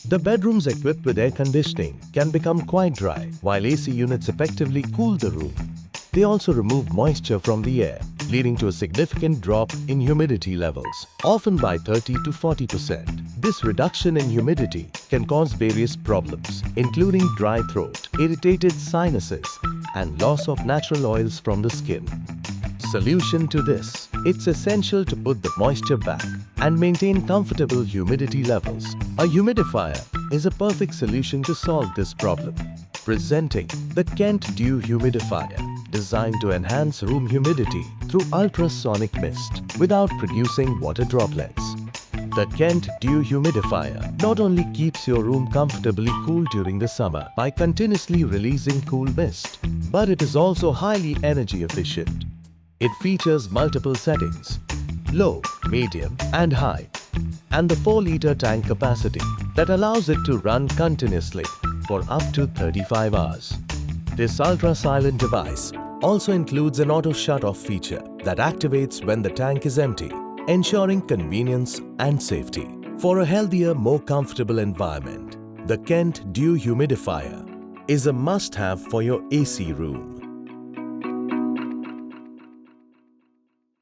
The bedrooms equipped with air conditioning can become quite dry, while AC units effectively cool the room. They also remove moisture from the air, leading to a significant drop in humidity levels, often by 30 to 40%. This reduction in humidity can cause various problems, including dry throat, irritated sinuses, and loss of natural oils from the skin. Solution to this: it's essential to put the moisture back and maintain comfortable humidity levels. A humidifier is a perfect solution to solve this problem. Presenting the KENT Dew Humidifier, designed to enhance room humidity through ultrasonic mist without producing water droplets. The KENT Dew Humidifier not only keeps your room comfortably cool during the summer by continuously releasing cool mist, but it is also highly energy efficient. It features multiple settings: low, medium, and high, and the 4-liter tank capacity that allows it to run continuously for up to 35 hours. This ultra-silent device also includes an auto shut-off feature that activates when the tank is empty, ensuring convenience and safety. For a healthier, more comfortable environment, the KENT Dew Humidifier is a must-have for your AC room.